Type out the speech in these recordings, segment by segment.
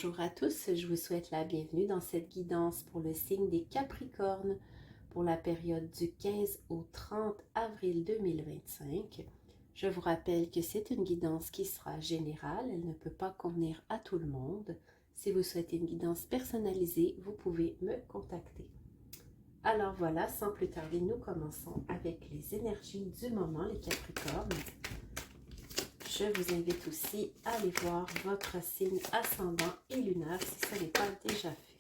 Bonjour à tous, je vous souhaite la bienvenue dans cette guidance pour le signe des Capricornes pour la période du 15 au 30 avril 2025. Je vous rappelle que c'est une guidance qui sera générale, elle ne peut pas convenir à tout le monde. Si vous souhaitez une guidance personnalisée, vous pouvez me contacter. Alors voilà, sans plus tarder, nous commençons avec les énergies du moment, les Capricornes. Je vous invite aussi à aller voir votre signe ascendant et lunaire si ce n'est pas déjà fait.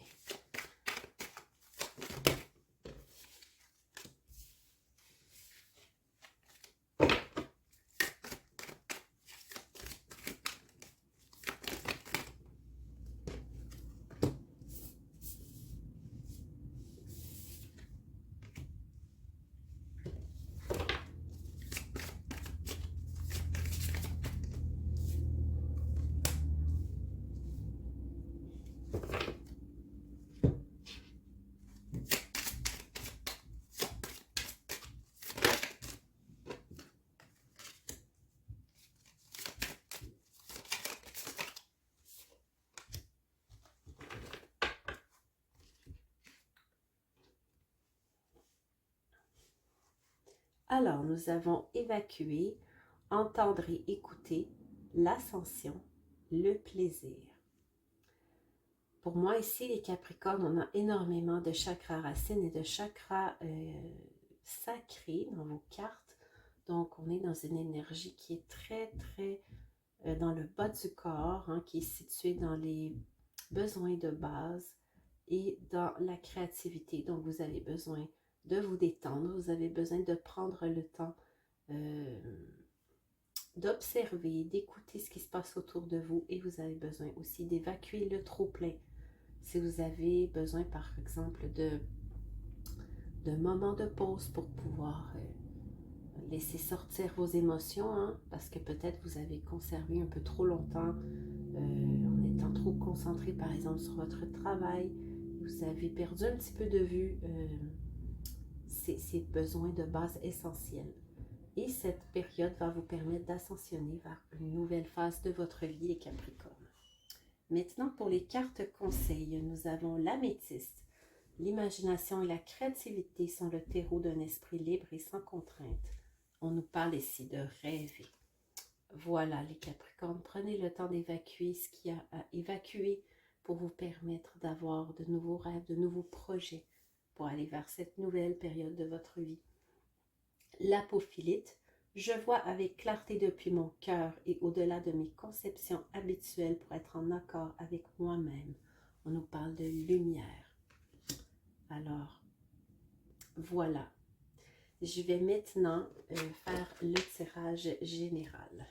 Alors, nous avons évacué, entendre et écouter, l'ascension, le plaisir. Pour moi, ici, les Capricornes, on a énormément de chakras racines et de chakras sacrés dans vos cartes. Donc, on est dans une énergie qui est très dans le bas du corps, qui est située dans les besoins de base et dans la créativité. Donc, vous avez besoin de vous détendre, vous avez besoin de prendre le temps d'observer, d'écouter ce qui se passe autour de vous et vous avez besoin aussi d'évacuer le trop-plein. Si vous avez besoin, par exemple, de moments de pause pour pouvoir laisser sortir vos émotions, parce que peut-être vous avez conservé un peu trop longtemps en étant trop concentré, par exemple, sur votre travail. Vous avez perdu un petit peu de vue ces besoins de base essentiels. Et cette période va vous permettre d'ascensionner vers une nouvelle phase de votre vie, les Capricornes. Maintenant, pour les cartes conseils, nous avons l'améthyste. L'imagination et la créativité sont le terreau d'un esprit libre et sans contrainte. On nous parle ici de rêver. Voilà, les Capricornes, prenez le temps d'évacuer ce qu'il y a à évacuer pour vous permettre d'avoir de nouveaux rêves, de nouveaux projets pour aller vers cette nouvelle période de votre vie. L'apophilite, je vois avec clarté depuis mon cœur et au-delà de mes conceptions habituelles pour être en accord avec moi-même. On nous parle de lumière. Alors, voilà. Je vais maintenant faire le tirage général.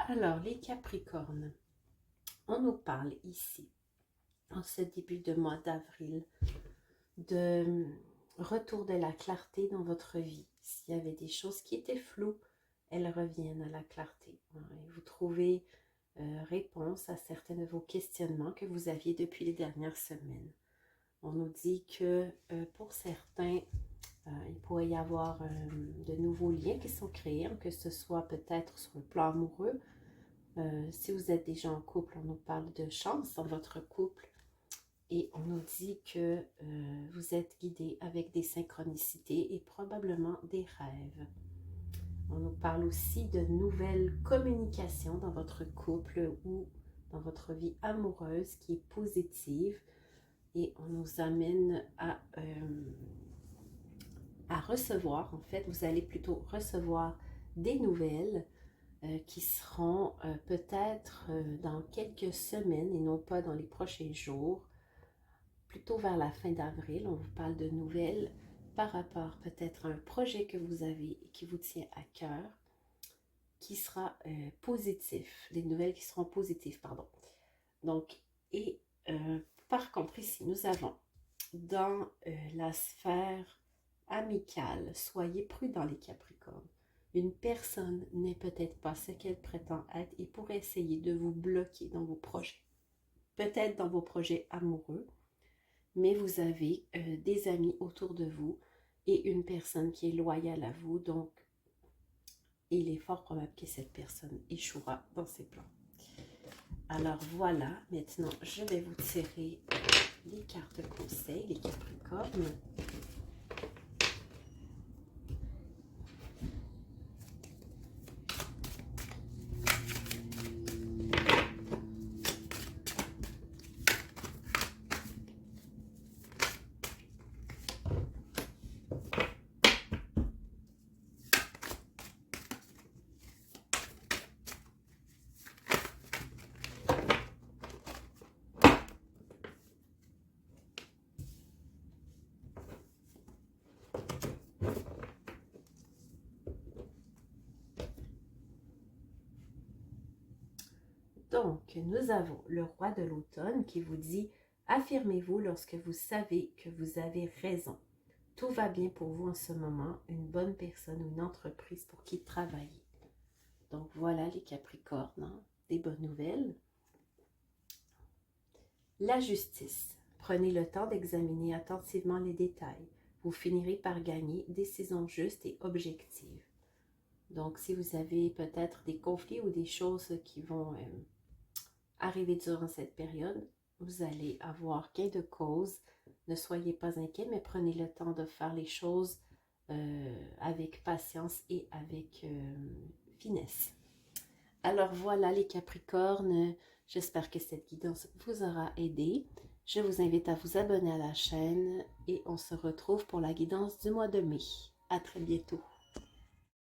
Alors, les Capricornes, on nous parle ici, en ce début de mois d'avril, de retour de la clarté dans votre vie. S'il y avait des choses qui étaient floues, elles reviennent à la clarté. Et vous trouvez réponse à certains de vos questionnements que vous aviez depuis les dernières semaines. On nous dit que pour certains, il pourrait y avoir de nouveaux liens qui sont créés, que ce soit peut-être sur le plan amoureux. Si vous êtes déjà en couple, on nous parle de chance dans votre couple. Et on nous dit que vous êtes guidé avec des synchronicités et probablement des rêves. On nous parle aussi de nouvelles communications dans votre couple ou dans votre vie amoureuse qui est positive. Et on nous amène à recevoir, en fait, vous allez plutôt recevoir des nouvelles qui seront peut-être dans quelques semaines et non pas dans les prochains jours. Plutôt vers la fin d'avril, on vous parle de nouvelles par rapport peut-être à un projet que vous avez et qui vous tient à cœur, qui sera positif, des nouvelles qui seront positives, pardon. Donc, et par contre ici, nous avons dans la sphère amicale, soyez prudents les Capricornes. Une personne n'est peut-être pas ce qu'elle prétend être et pourrait essayer de vous bloquer dans vos projets. Peut-être dans vos projets amoureux, mais vous avez des amis autour de vous et une personne qui est loyale à vous. Donc, il est fort probable que cette personne échouera dans ses plans. Alors voilà, maintenant je vais vous tirer les cartes conseils, les Capricornes. Donc, nous avons le roi de l'automne qui vous dit « Affirmez-vous lorsque vous savez que vous avez raison. Tout va bien pour vous en ce moment, une bonne personne ou une entreprise pour qui travailler. » Donc, voilà les Capricornes, hein, des bonnes nouvelles. La justice. Prenez le temps d'examiner attentivement les détails. Vous finirez par gagner décisions justes et objectives. Donc, si vous avez peut-être des conflits ou des choses qui vont arriver durant cette période, vous allez avoir gain de cause. Ne soyez pas inquiets, mais prenez le temps de faire les choses avec patience et avec finesse. Alors voilà les Capricornes, j'espère que cette guidance vous aura aidé. Je vous invite à vous abonner à la chaîne et on se retrouve pour la guidance du mois de mai. À très bientôt.